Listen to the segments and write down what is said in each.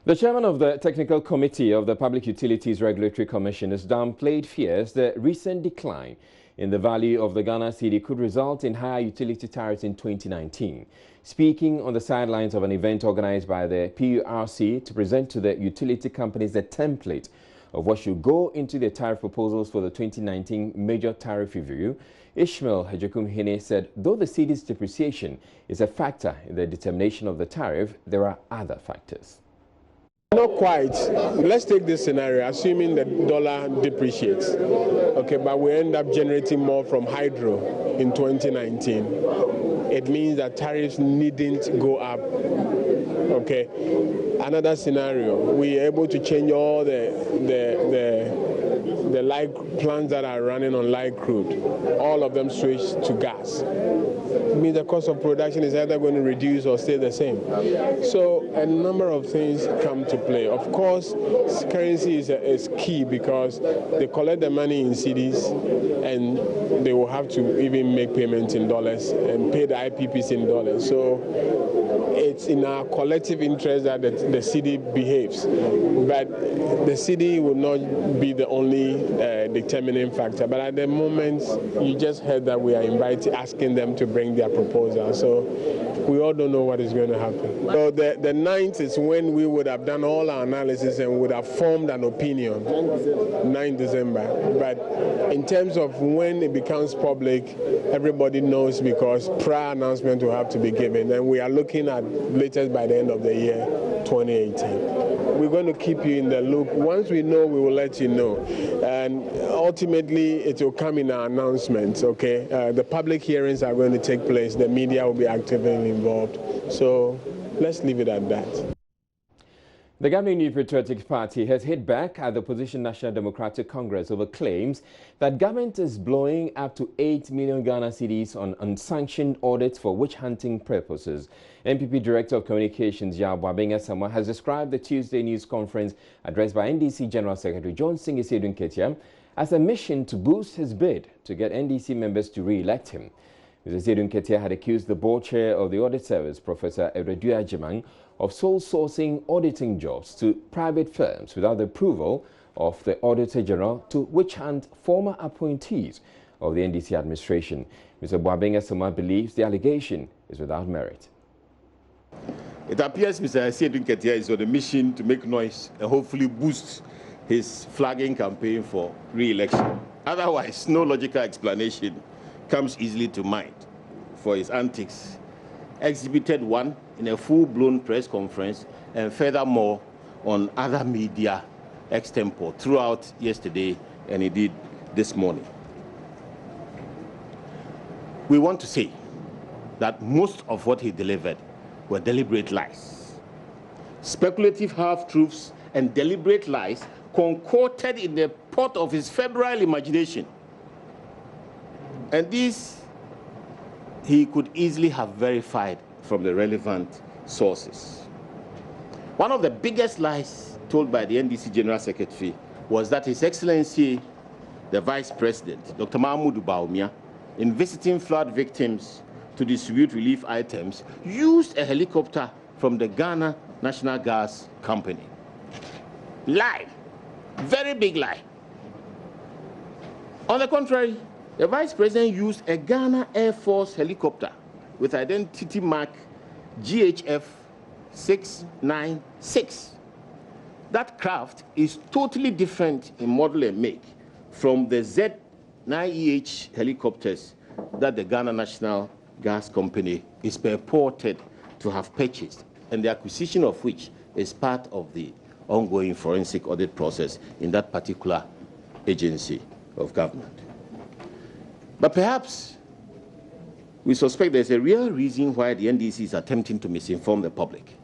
The chairman of the Technical Committee of the Public Utilities Regulatory Commission has downplayed fears that recent decline in the value of the Ghana cedi could result in higher utility tariffs in 2019. Speaking on the sidelines of an event organized by the PURC to present to the utility companies the template of what should go into the tariff proposals for the 2019 major tariff review, Ishmael Hejekum-Hene said though the cedi's depreciation is a factor in the determination of the tariff, there are other factors. Not quite. Let's take this scenario, assuming the dollar depreciates, okay, but we end up generating more from hydro in 2019. It means that tariffs needn't go up, okay. Another scenario, we are able to change all the light plants that are running on light crude, all of them switch to gas. It means the cost of production is either going to reduce or stay the same. So a number of things come to play. Of course, currency is key because they collect the money in cedis and they will have to even make payments in dollars and pay the IPPs in dollars. So it's in our collective interest that the cedi behaves. But the cedi will not be the only determining factor. But at the moment, you just heard that we are asking them to bring their proposal. So we all don't know what is going to happen. So the 9th is when we would have done all our analysis and would have formed an opinion, 9 December. But in terms of when it becomes public, everybody knows because prior announcement will have to be given. And we are looking at latest by the end of the year, 2018. We're going to keep you in the loop. Once we know, we will let you know. And ultimately, it will come in our announcements, okay? The public hearings are going to take place. The media will be actively involved. So let's leave it at that. The governing New Patriotic Party has hit back at the opposition National Democratic Congress over claims that government is blowing up to 8 million Ghana cedis on unsanctioned audits for witch-hunting purposes. NPP Director of Communications, Asamoah, has described the Tuesday news conference addressed by NDC General Secretary John Singh Ketia as a mission to boost his bid to get NDC members to re-elect him. Mr. Sedun Ketia had accused the board chair of the Audit Service, Professor Edredua Jemang, of sole sourcing auditing jobs to private firms without the approval of the Auditor General to witch hunt former appointees of the NDC administration. Mr. Asamoah believes the allegation is without merit. It appears Mr. Sedun Ketia is on a mission to make noise and hopefully boost his flagging campaign for re-election. Otherwise, no logical explanation comes easily to mind for his antics. Exhibited one in a full-blown press conference and furthermore on other media extempore throughout yesterday and indeed this morning. We want to say that most of what he delivered were deliberate lies. Speculative half-truths and deliberate lies concocted in the pot of his febrile imagination. And this he could easily have verified from the relevant sources. One of the biggest lies told by the NDC General Secretary was that His Excellency, the Vice President, Dr. Mahmoud Bawumia, in visiting flood victims to distribute relief items, used a helicopter from the Ghana National Gas Company. Lie. Very big lie. On the contrary, the Vice President used a Ghana Air Force helicopter with identity mark GHF 696. That craft is totally different in model and make from the Z9EH helicopters that the Ghana National Gas Company is purported to have purchased, and the acquisition of which is part of the ongoing forensic audit process in that particular agency of government. But perhaps we suspect there's a real reason why the NDC is attempting to misinform the public.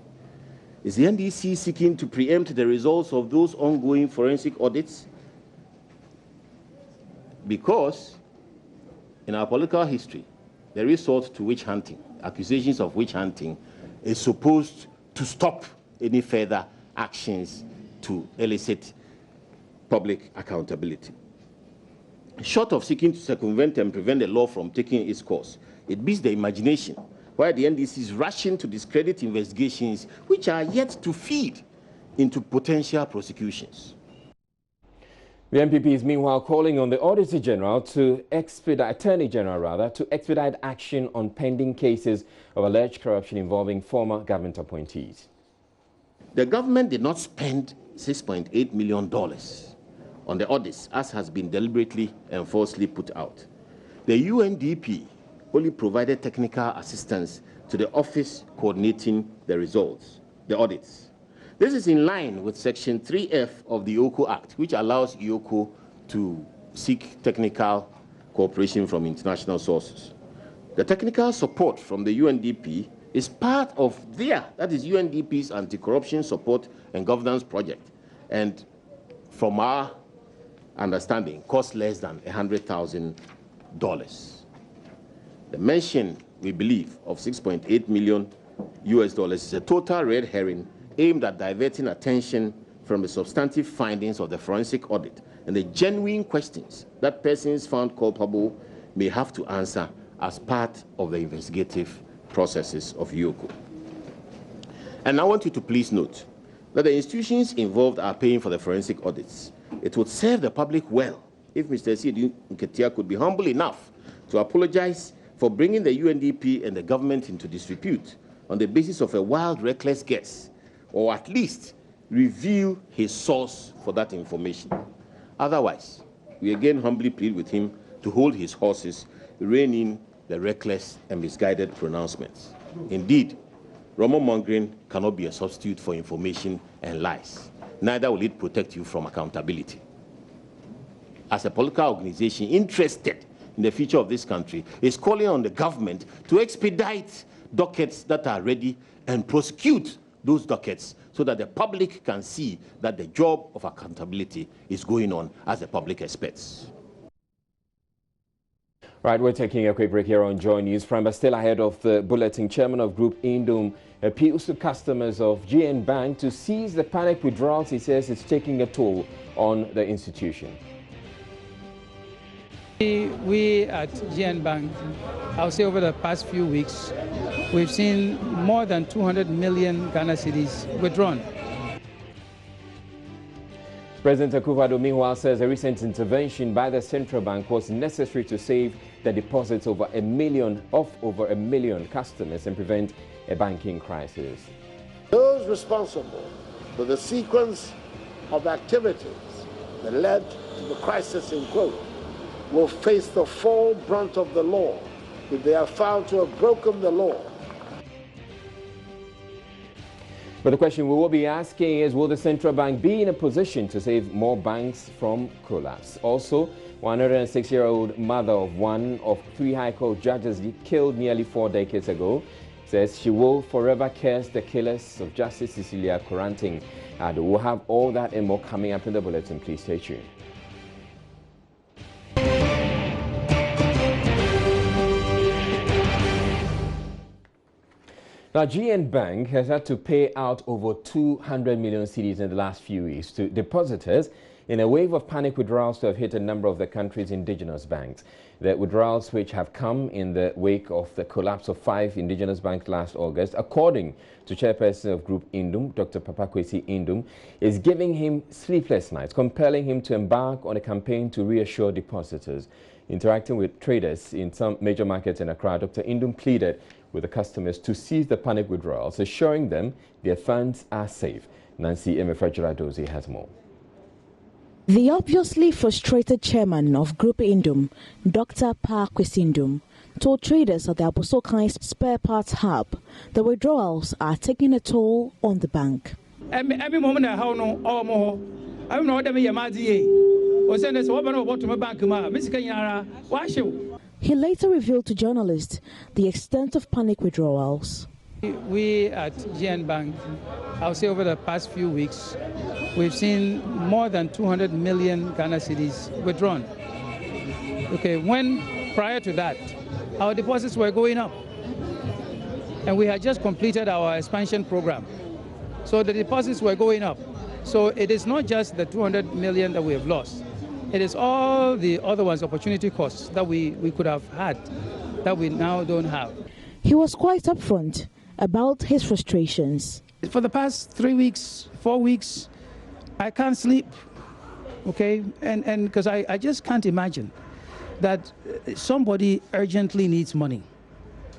Is the NDC seeking to preempt the results of those ongoing forensic audits? Because in our political history, the resort to witch hunting, accusations of witch hunting, is supposed to stop any further actions to elicit public accountability. Short of seeking to circumvent and prevent the law from taking its course, it beats the imagination why the NDC is rushing to discredit investigations which are yet to feed into potential prosecutions. The MPP is meanwhile calling on the Auditor General to Attorney General to expedite action on pending cases of alleged corruption involving former government appointees. The government did not spend $6.8 million on the audits, as has been deliberately and falsely put out. The UNDP only provided technical assistance to the office coordinating the audits. This is in line with Section 3F of the IOCO Act, which allows IOCO to seek technical cooperation from international sources. The technical support from the UNDP is part of that is UNDP's anti-corruption support and governance project, and from our understanding, costs less than $100,000. The mention, we believe, of $6.8 million is a total red herring aimed at diverting attention from the substantive findings of the forensic audit and the genuine questions that persons found culpable may have to answer as part of the investigative processes of IOCO. And I want you to please note that the institutions involved are paying for the forensic audits. It would serve the public well if Mr. Sidi Nketia could be humble enough to apologize for bringing the UNDP and the government into disrepute on the basis of a wild, reckless guess, or at least reveal his source for that information. Otherwise, we again humbly plead with him to hold his horses, rein in the reckless and misguided pronouncements. Indeed, rumor-mongering cannot be a substitute for information and lies. Neither will it protect you from accountability. As a political organization interested in the future of this country, is calling on the government to expedite dockets that are ready and prosecute those dockets so that the public can see that the job of accountability is going on as the public expects. Right, we're taking a quick break here on Joy News Prime, but still ahead of the bulletin, Chairman of Group Indom appeals to customers of GN Bank to cease the panic withdrawals he says is taking a toll on the institution. We at GN Bank, I'll say over the past few weeks, we've seen more than 200 million Ghana cedis withdrawn. President Akufo-Addo meanwhile says a recent intervention by the central bank was necessary to save the deposits of over a million customers and prevent a banking crisis. Those responsible for the sequence of activities that led to the crisis in quote will face the full brunt of the law if they are found to have broken the law. But the question we will be asking is, will the central bank be in a position to save more banks from collapse? Also, 106-year-old mother of one of 3 High Court judges killed nearly 4 decades ago says she will forever curse the killers of Justice Cecilia Koranting. And we'll have all that and more coming up in the bulletin. Please stay tuned. Now, GN Bank has had to pay out over 200 million cedis in the last few weeks to depositors in a wave of panic withdrawals to have hit a number of the country's indigenous banks. The withdrawals, which have come in the wake of the collapse of 5 indigenous banks last August, according to Chairperson of Group Indom, Dr. Papakwesi Indom, is giving him sleepless nights, compelling him to embark on a campaign to reassure depositors. Interacting with traders in some major markets in Accra, Dr. Indom pleaded with the customers to cease the panic withdrawals, assuring them their funds are safe. Nancy Emefrajula-Dozie has more. The obviously frustrated chairman of Group Indom, Dr. Papakwesi Indom, told traders at the Abosokai spare parts hub the withdrawals are taking a toll on the bank. Every moment I have no, I know what He later revealed to journalists the extent of panic withdrawals. We at GN Bank, I'll say over the past few weeks, we've seen more than 200 million Ghana cedis withdrawn. Okay, when prior to that, our deposits were going up. And we had just completed our expansion program. So the deposits were going up. So it is not just the 200 million that we have lost. It is all the other ones, opportunity costs that we could have had that we now don't have. He was quite upfront about his frustrations. For the past 3 weeks, 4 weeks, I can't sleep, okay? And because I just can't imagine that somebody urgently needs money.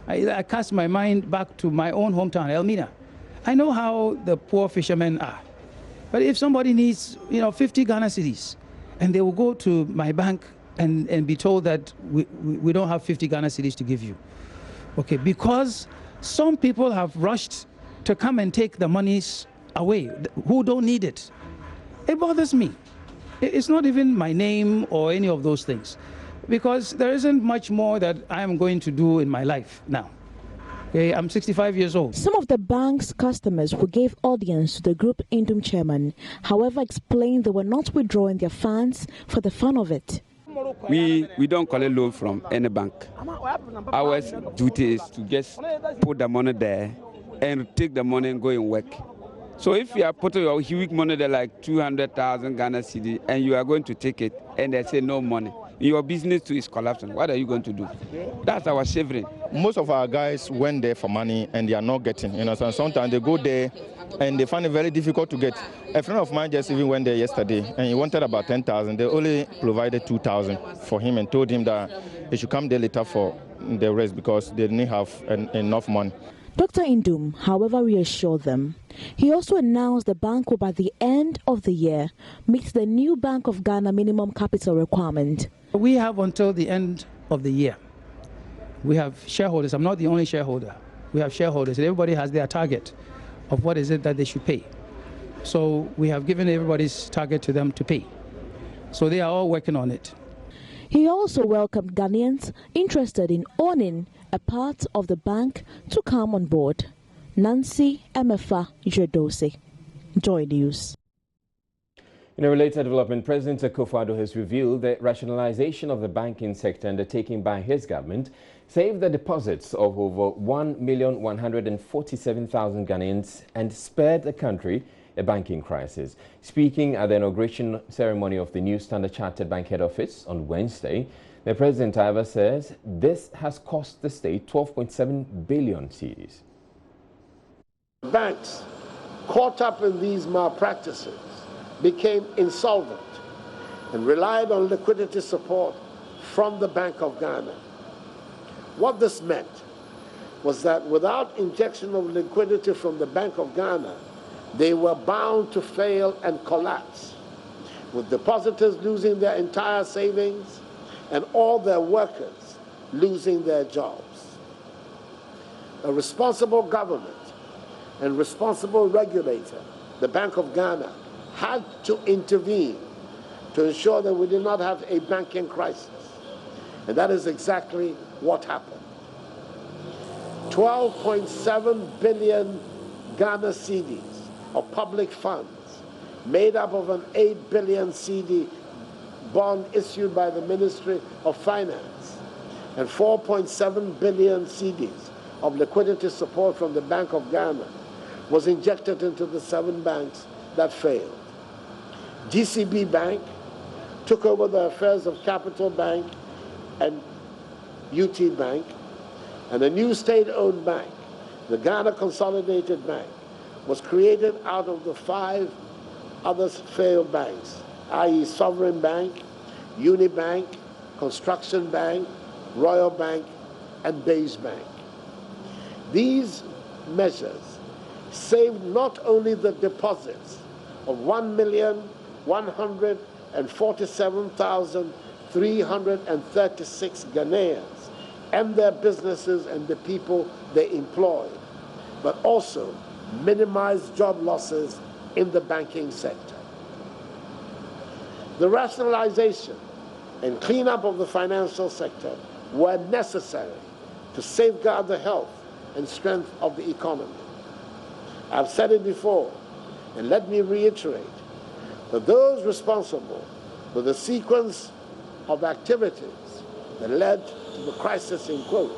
I cast my mind back to my own hometown, Elmina. I know how the poor fishermen are. But if somebody needs, 50 Ghana cedis, and they will go to my bank and be told that we don't have 50 Ghana cedis to give you. Okay, because some people have rushed to come and take the monies away who don't need it. It bothers me. It's not even my name or any of those things, because there isn't much more that I am going to do in my life now. Okay, I'm 65 years old. Some of the bank's customers who gave audience to the Group Indom chairman, however, explained they were not withdrawing their funds for the fun of it. We don't collect loan from any bank. Our duty is to just put the money there and take the money and go and work. So if you are putting your huge money there, like 200,000 Ghana cedi, and you are going to take it, and they say no money, your business too is collapsing. What are you going to do? That's our shivering. Most of our guys went there for money and they are not getting. So sometimes they go there and they find it very difficult to get. A friend of mine just even went there yesterday and he wanted about 10,000. They only provided 2,000 for him and told him that he should come there later for the rest because they didn't have enough money. Dr. Indom, however, reassured them. He also announced the bank will, by the end of the year, meet the new Bank of Ghana minimum capital requirement. We have until the end of the year. We have shareholders. I'm not the only shareholder. We have shareholders. Everybody has their target of what is it that they should pay. So we have given everybody's target to them to pay. So they are all working on it. He also welcomed Ghanaians interested in owning a part of the bank to come on board. Nancy Emefa Jedose, Joy News. In a related development, President Akufo-Addo has revealed the rationalization of the banking sector undertaken by his government saved the deposits of over 1,147,000 Ghanaians and spared the country a banking crisis. Speaking at the inauguration ceremony of the new Standard Chartered Bank head office on Wednesday, the president, however, says this has cost the state 12.7 billion cedis. Banks caught up in these malpractices became insolvent and relied on liquidity support from the Bank of Ghana. What this meant was that without injection of liquidity from the Bank of Ghana, they were bound to fail and collapse, with depositors losing their entire savings and all their workers losing their jobs. A responsible government and responsible regulator, the Bank of Ghana, had to intervene to ensure that we did not have a banking crisis. And that is exactly what happened. 12.7 billion Ghana cedis of public funds, made up of an 8 billion cedi bond issued by the Ministry of Finance, and 4.7 billion cedis of liquidity support from the Bank of Ghana, was injected into the 7 banks that failed. GCB Bank took over the affairs of Capital Bank and UT Bank, and a new state-owned bank, the Ghana Consolidated Bank, was created out of the 5 other failed banks, i.e. Sovereign Bank, Unibank, Construction Bank, Royal Bank, and Base Bank. These measures saved not only the deposits of 1,147,336 Ghanaians and their businesses and the people they employed, but also minimized job losses in the banking sector. The rationalization and cleanup of the financial sector were necessary to safeguard the health and strength of the economy. I've said it before, and let me reiterate, that those responsible for the sequence of activities that led to the crisis in quote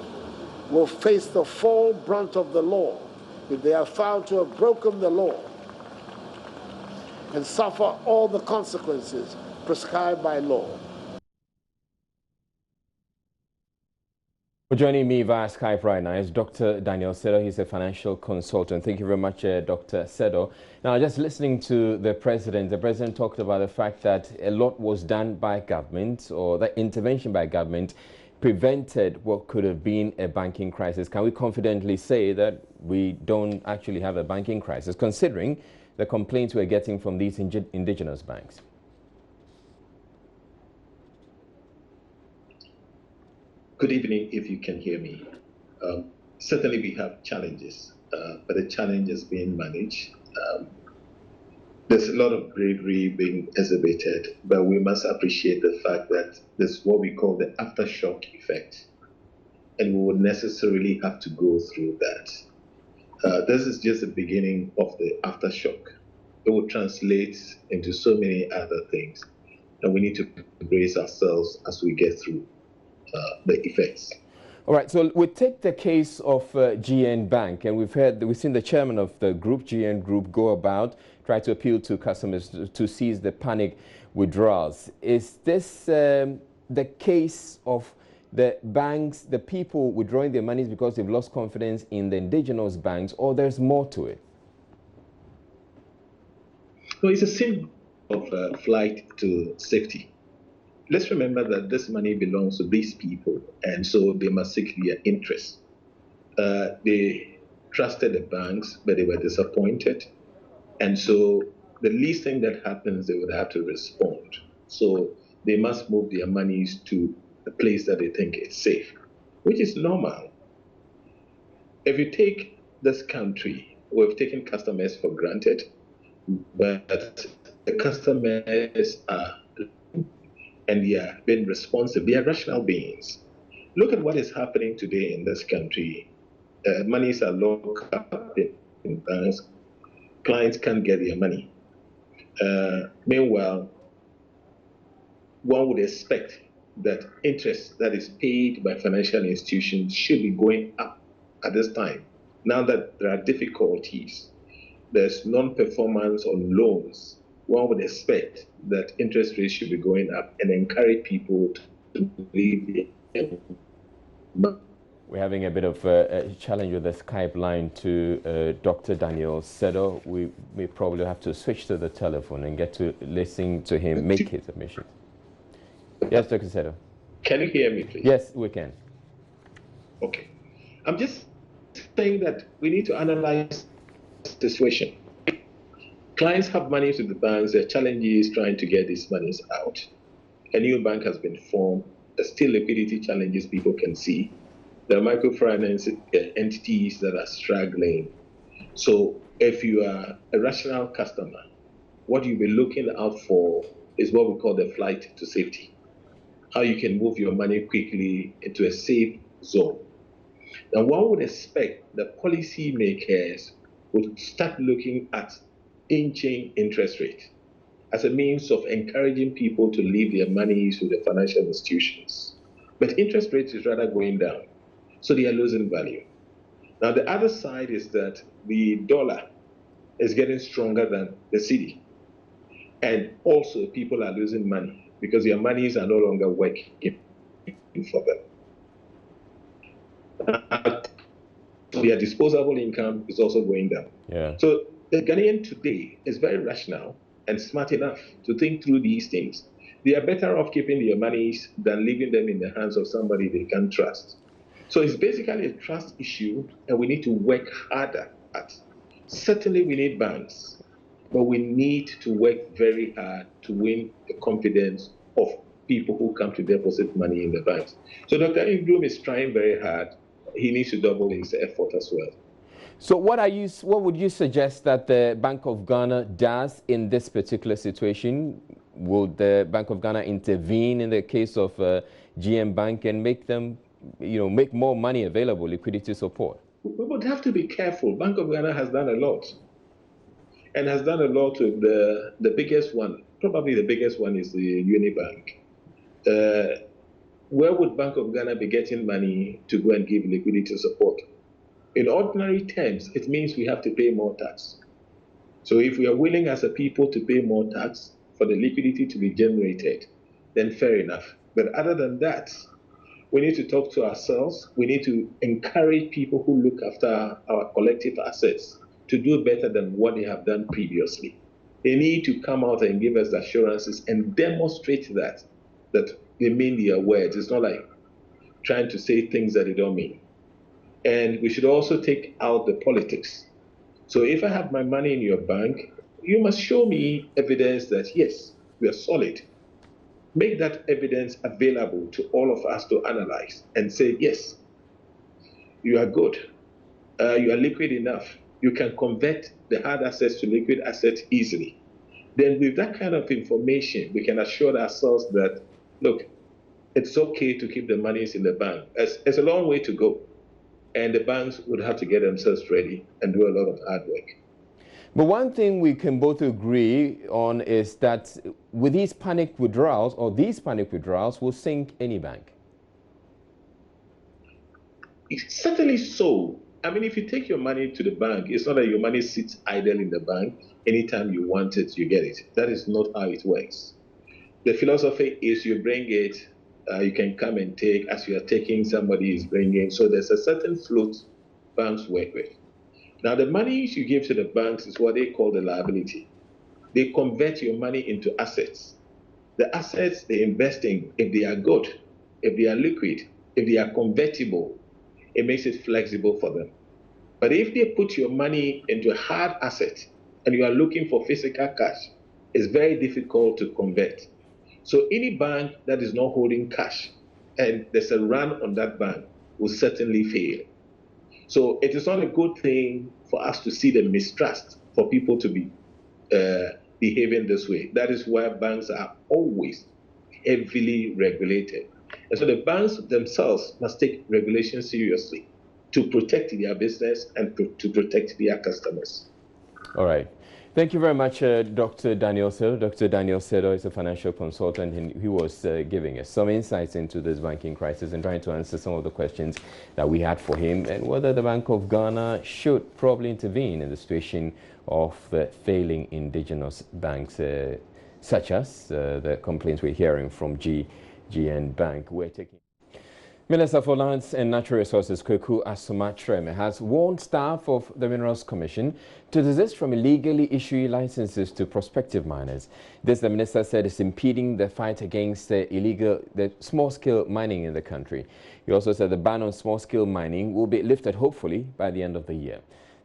will face the full brunt of the law if they are found to have broken the law and suffer all the consequences prescribed by law. Joining me via Skype right now is Dr. Daniel Sedo. He's a financial consultant. Thank you very much, Dr. Sedo. Now, just listening to the president talked about the fact that a lot was done by government, or that intervention by government prevented what could have been a banking crisis. Can we confidently say that we don't actually have a banking crisis, considering the complaints we're getting from these indigenous banks? Good evening, if you can hear me. Certainly we have challenges, but the challenge is being managed. There's a lot of bravery being exhibited, but we must appreciate the fact that there's what we call the aftershock effect, and we would necessarily have to go through that. This is just the beginning of the aftershock. It will translate into so many other things, and we need to brace ourselves as we get through the effects. All right, so we take the case of GN Bank, and we've seen the chairman of the group, GN Group, go about try to appeal to customers to cease the panic withdrawals. Is this the case of the banks, the people withdrawing their monies because they've lost confidence in the indigenous banks, or there's more to it? No, it's a symbol of flight to safety. Let's remember that this money belongs to these people, and so they must seek their interests. They trusted the banks, but they were disappointed. And so the least thing that happens, they would have to respond. So they must move their monies to a place that they think is safe, which is normal. If you take this country, we've taken customers for granted, but the customers are, and they are being responsive. They are rational beings. Look at what is happening today in this country. Monies are locked up in banks. Clients can't get their money. Meanwhile, one would expect that interest that is paid by financial institutions should be going up at this time. Now that there are difficulties, there's non-performance on loans, one would expect that interest rates should be going up and encourage people to leave. We're having a bit of a challenge with the Skype line to Dr. Daniel Sedo. We may probably have to switch to the telephone and get to listen to him make his submission. Yes, Dr. Sedo. Can you hear me, please? Yes, we can. Okay. I'm just saying that we need to analyze the situation. Clients have money to the banks. The challenge is trying to get these monies out. A new bank has been formed. There's still liquidity challenges people can see. There are microfinance entities that are struggling. So if you are a rational customer, what you'll be looking out for is what we call the flight to safety. How you can move your money quickly into a safe zone. Now, one would expect that policymakers would start looking at inching interest rate as a means of encouraging people to leave their monies with the financial institutions. But interest rates is rather going down, so they are losing value. Now, the other side is that the dollar is getting stronger than the cedi. And also people are losing money because their monies are no longer working for them. Their disposable income is also going down. Yeah. So the Ghanaian today is very rational and smart enough to think through these things. They are better off keeping their monies than leaving them in the hands of somebody they can't trust. So it's basically a trust issue, and we need to work harder at. Certainly we need banks, but we need to work very hard to win the confidence of people who come to deposit money in the banks. So Dr. Ingram is trying very hard. He needs to double his effort as well. So what would you suggest that the Bank of Ghana does in this particular situation? Would the Bank of Ghana intervene in the case of GM Bank and make them, make more money available, liquidity support? We would have to be careful. Bank of Ghana has done a lot, and has done a lot with the biggest one. Probably the biggest one is the Unibank. Where would Bank of Ghana be getting money to go and give liquidity support? In ordinary terms, it means we have to pay more tax. So if we are willing as a people to pay more tax for the liquidity to be generated, then fair enough. But other than that, We need to talk to ourselves. We need to encourage people who look after our collective assets to do better than what they have done previously. They need to come out and give us assurances and demonstrate that they mean their words. It's not like trying to say things that they don't mean. And we should also take out the politics. So if I have my money in your bank, you must show me evidence that, yes, we are solid. Make that evidence available to all of us to analyze and say, yes, you are good. You are liquid enough. You can convert the hard assets to liquid assets easily. Then with that kind of information, we can assure ourselves that, look, it's okay to keep the monies in the bank. It's a long way to go. And the banks would have to get themselves ready and do a lot of hard work. But one thing we can both agree on is that with these panic withdrawals, will sink any bank. It's certainly so. I mean, if you take your money to the bank, it's not that your money sits idle in the bank. Anytime you want it, you get it. That is not how it works. The philosophy is you bring it, you can come and take. As you are taking, somebody is bringing. So there's a certain float banks work with. Now, the money you give to the banks is what they call the liability. They convert your money into assets. The assets they invest in, if they are good, if they are liquid, if they are convertible, it makes it flexible for them. But if they put your money into a hard asset and you are looking for physical cash, it's very difficult to convert. So any bank that is not holding cash and there's a run on that bank will certainly fail. So it is not a good thing for us to see the mistrust for people to be behaving this way. That is why banks are always heavily regulated. And so the banks themselves must take regulation seriously to protect their business and to protect their customers. All right. Thank you very much, Dr. Daniel Sedo. Dr. Daniel Sedo is a financial consultant, and he was giving us some insights into this banking crisis and trying to answer some of the questions that we had for him, and whether the Bank of Ghana should probably intervene in the situation of the failing indigenous banks, such as the complaints we're hearing from GN Bank. We're taking. Minister for Lands and Natural Resources, Kweku Asoma-Treme, has warned staff of the Minerals Commission to desist from illegally issuing licenses to prospective miners. This, the minister said, is impeding the fight against the small-scale mining in the country. He also said the ban on small-scale mining will be lifted, hopefully, by the end of the year.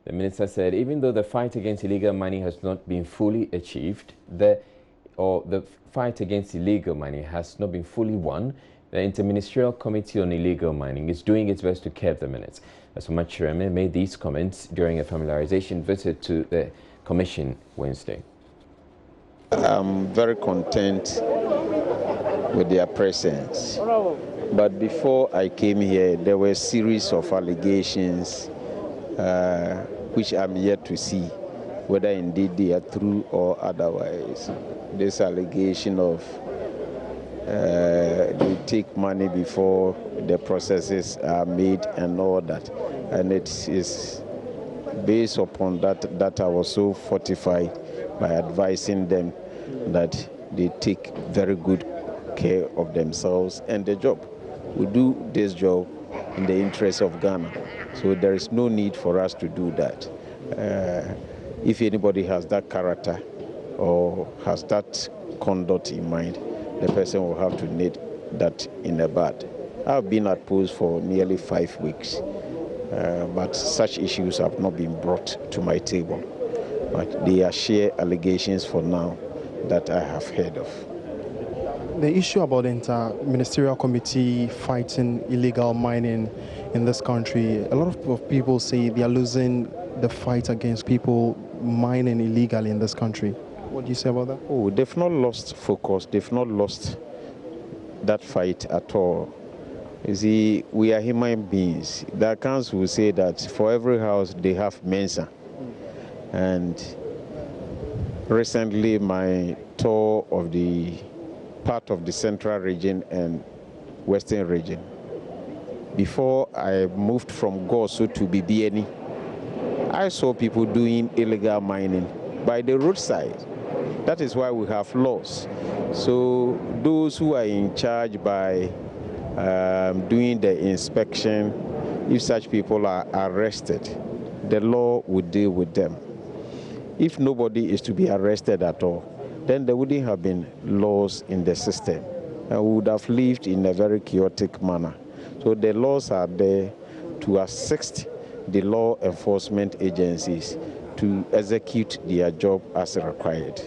The minister said even though the fight against illegal mining has not been fully achieved, the fight against illegal mining has not been fully won, the Interministerial Committee on Illegal Mining is doing its best to curb the minutes. Asoma-Treme made these comments during a familiarization visit to the Commission Wednesday. I'm very content with their presence. But before I came here, there were a series of allegations which I'm yet to see whether indeed they are true or otherwise. This allegation of they take money before the processes are made and all that. And it is based upon that I was so fortified by advising them that they take very good care of themselves and their job. We do this job in the interest of Ghana. So there is no need for us to do that. If anybody has that character or has that conduct in mind, the person will have to knit that in the bud. I've been at post for nearly 5 weeks, but such issues have not been brought to my table. But they are sheer allegations for now that I have heard of. The issue about the Inter-Ministerial Committee fighting illegal mining in this country, a lot of people say they are losing the fight against people mining illegally in this country. What do you say about that? Oh, they've not lost focus. They've not lost that fight at all. You see, we are human beings. The accounts will say that for every house they have Mensa. And recently my tour of the part of the central region and western region, before I moved from Goso to Bibiani, I saw people doing illegal mining by the roadside. That is why we have laws. So those who are in charge by doing the inspection, if such people are arrested, the law would deal with them. If nobody is to be arrested at all, then there wouldn't have been laws in the system, and we would have lived in a very chaotic manner. So the laws are there to assist the law enforcement agencies to execute their job as required.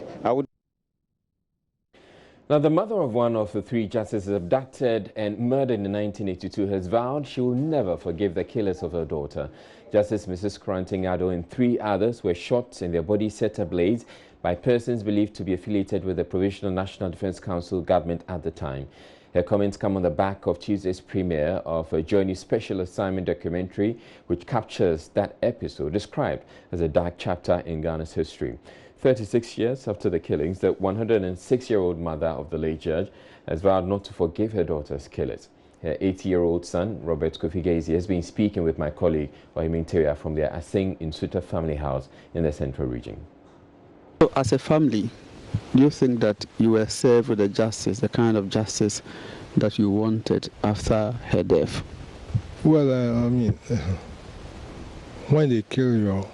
Now, the mother of one of the three justices abducted and murdered in 1982 has vowed she will never forgive the killers of her daughter. Justice Mrs. Krantingado and three others were shot and their bodies set ablaze by persons believed to be affiliated with the Provisional National Defense Council government at the time. Her comments come on the back of Tuesday's premiere of a Journey special assignment documentary which captures that episode described as a dark chapter in Ghana's history. 36 years after the killings, the 106-year-old mother of the late judge has vowed not to forgive her daughter's killers. Her 80-year-old son, Robert Kofi Gazy, has been speaking with my colleague, Ohimin Teria, from their Asing Insuta family house in the central region. So as a family, do you think that you were served with the justice, the kind of justice that you wanted after her death? Well, I mean, when they kill your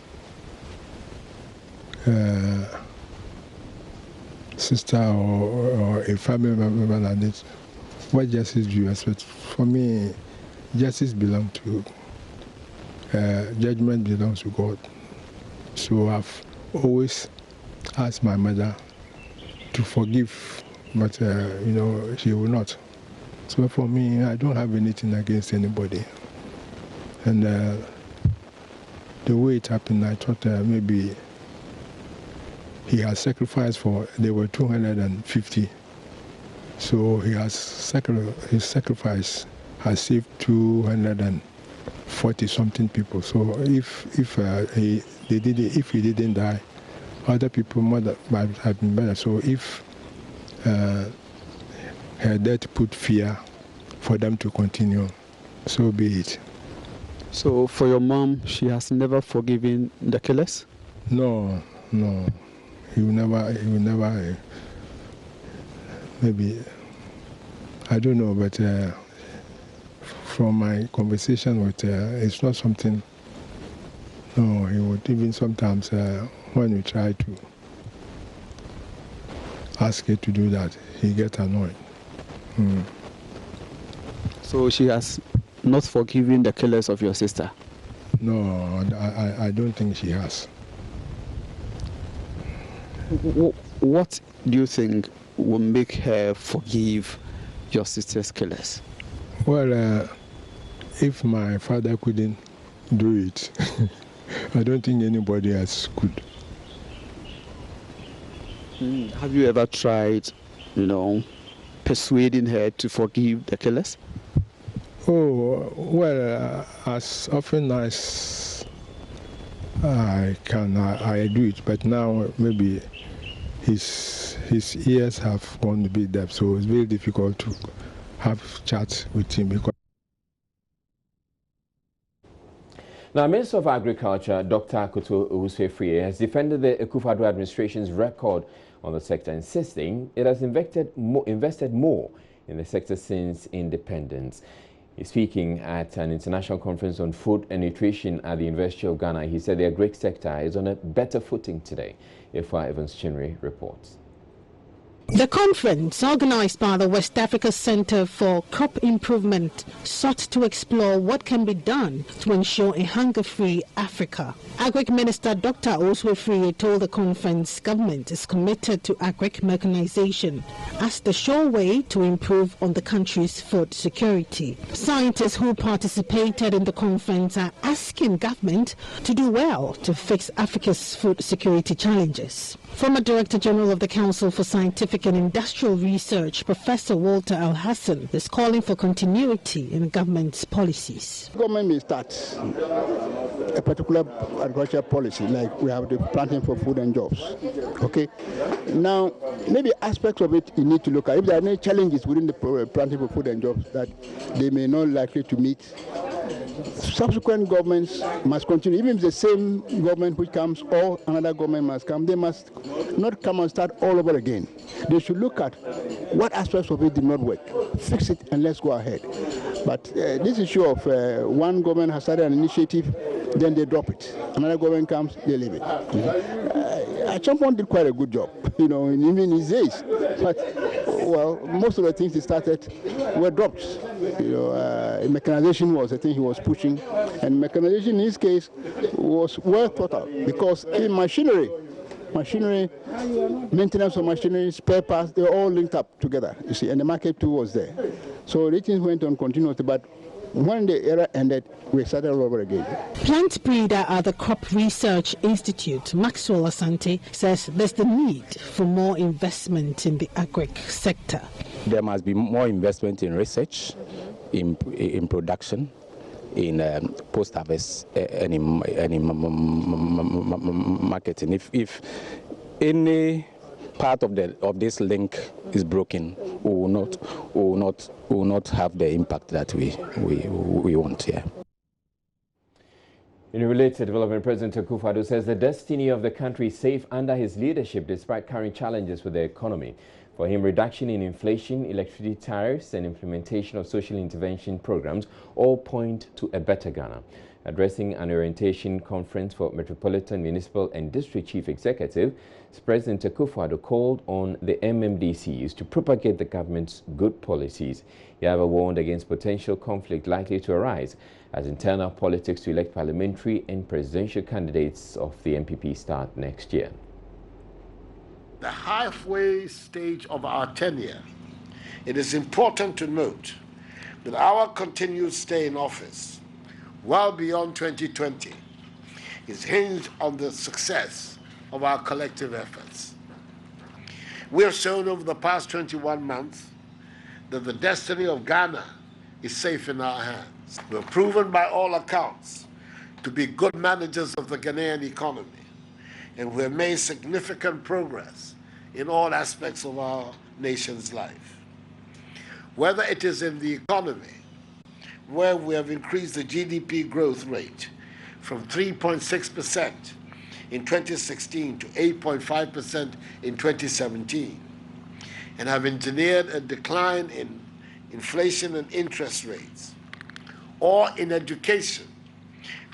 sister or a family member like this, what justice do you expect? For me, justice belongs to, judgment belongs to God. So I've always asked my mother to forgive, but you know, she will not. So for me, I don't have anything against anybody. And the way it happened, I thought maybe he has sacrificed for, there were 250. So he has his sacrifice has saved 240 something people. So if he didn't die, other people might have been better. So if her death put fear for them to continue, so be it. So for your mom, she has never forgiven the killers? No. He will never, maybe, I don't know, but from my conversation with her, it's not something, no, he would even sometimes, when we try to ask her to do that, he gets annoyed. So she has not forgiven the killers of your sister? No, I don't think she has. What do you think will make her forgive your sister's killers? Well, if my father couldn't do it, I don't think anybody else could. Have you ever tried, persuading her to forgive the killers? Oh, well, as often as I can, I do it, but now maybe his ears have gone a bit deaf, so it's very difficult to have chats with him. Now, Minister of Agriculture, Dr. Akoto Owusu-Afriyie, has defended the Akufo-Addo administration's record on the sector, insisting it has invested more in the sector since independence. He's speaking at an international conference on food and nutrition at the University of Ghana. He said the agri sector is on a better footing today. Ifwa Evans-Chinri reports. The conference, organized by the West Africa Center for Crop Improvement, sought to explore what can be done to ensure a hunger-free Africa. Agric Minister Dr. Owusu-Afriyie told the conference government is committed to agric mechanization as the sure way to improve on the country's food security. Scientists who participated in the conference are asking government to do well to fix Africa's food security challenges. Former Director General of the Council for Scientific and Industrial Research, Professor Walter Al-Hassan, is calling for continuity in the government's policies. Government may start a particular agricultural policy, like we have the planting for food and jobs. Okay. Now, maybe aspects of it you need to look at. If there are any challenges within the planting for food and jobs that they may not likely to meet, subsequent governments must continue. Even if the same government which comes or another government must come, they must not come and start all over again. They should look at what aspects of it did not work, fix it, and let's go ahead. But this issue of one government has started an initiative, then they drop it. Another government comes, they leave it. Champon did quite a good job, even in his days. But, well, most of the things he started were dropped. Mechanization was the thing he was pushing, and mechanization in his case was well thought out, because in machinery, maintenance of machinery, spare parts, they're all linked up together, you see, and the market too was there. So the things went on continuously, but when the era ended, we started all over again. Plant breeder at the Crop Research Institute, Maxwell Asante, says there's the need for more investment in the agric sector. There must be more investment in research, in production, in post-harvest, and in marketing. If any part of this link is broken, we will not have the impact that we want here. In a related development, President Akufo-Addo says the destiny of the country is safe under his leadership despite current challenges with the economy. For him, reduction in inflation, electricity tariffs and implementation of social intervention programs all point to a better Ghana. Addressing an orientation conference for Metropolitan, Municipal and District Chief Executive, President Akufo-Addo called on the MMDCs to propagate the government's good policies. He however warned against potential conflict likely to arise as internal politics to elect parliamentary and presidential candidates of the MPP start next year. The halfway stage of our tenure, it is important to note that our continued stay in office well beyond 2020 is hinged on the success of our collective efforts. We have shown over the past 21 months that the destiny of Ghana is safe in our hands. We have proven by all accounts to be good managers of the Ghanaian economy, and we have made significant progress in all aspects of our nation's life. Whether it is in the economy, where we have increased the GDP growth rate from 3.6% in 2016 to 8.5% in 2017, and have engineered a decline in inflation and interest rates, or in education,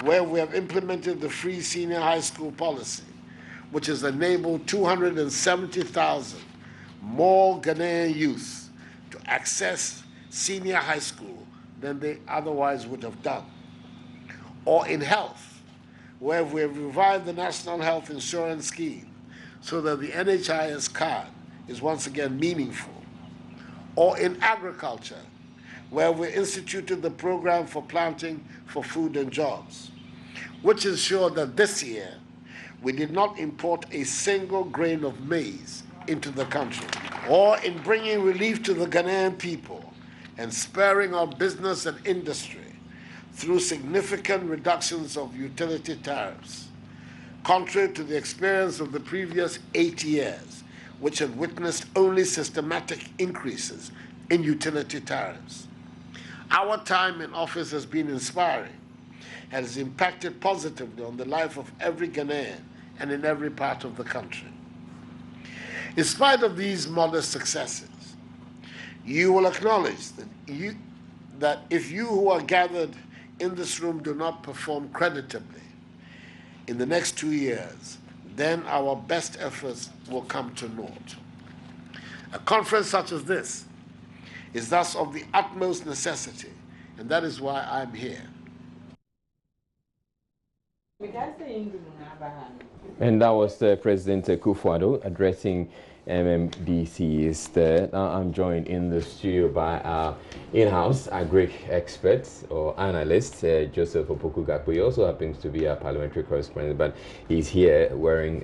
where we have implemented the free senior high school policy, which has enabled 270,000 more Ghanaian youth to access senior high school than they otherwise would have done. Or in health, where we have revived the National Health Insurance Scheme so that the NHIS card is once again meaningful. Or in agriculture, where we instituted the program for planting for food and jobs, which ensured that this year we did not import a single grain of maize into the country. Or in bringing relief to the Ghanaian people and spurring our business and industry through significant reductions of utility tariffs, contrary to the experience of the previous 8 years, which had witnessed only systematic increases in utility tariffs. Our time in office has been inspiring and has impacted positively on the life of every Ghanaian and in every part of the country. In spite of these modest successes, you will acknowledge that if you who are gathered in this room do not perform creditably in the next 2 years, then our best efforts will come to naught. A conference such as this is thus of the utmost necessity, and that is why I'm here. And that was President Akufo-Addo addressing MMDCs there. Now I'm joined in the studio by our in-house agric expert or analyst, Joseph Opoku-Gakpo. He also happens to be a parliamentary correspondent, but he's here wearing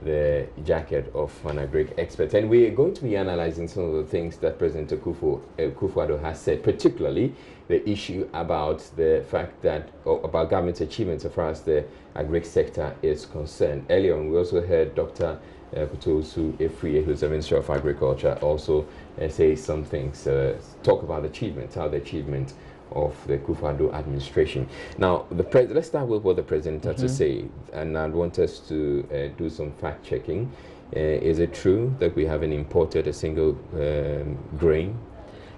the jacket of an agric expert. And we're going to be analyzing some of the things that President Akufo-Addo has said, particularly the issue about the fact that, about government's achievements as far as the agric sector is concerned. Earlier on, we also heard Dr. Kutosu Efrie, who's the Minister of Agriculture, also say some things, talk about achievements, how the achievement of the Kufuor administration. Now, let's start with what the president had to say, and I want us to do some fact checking. Is it true that we haven't imported a single grain?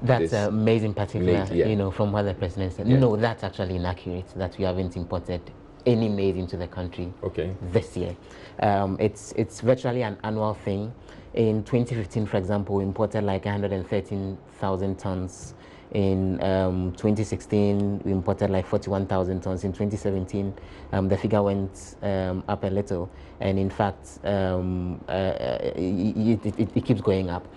That's maize in particular, yeah. you know, from what the president said. Yeah. No, that's actually inaccurate, that we haven't imported any maize into the country this year. It's virtually an annual thing. In 2015, for example, we imported like 113,000 tons. In 2016, we imported like 41,000 tons. In 2017, the figure went up a little. And in fact, it keeps going up.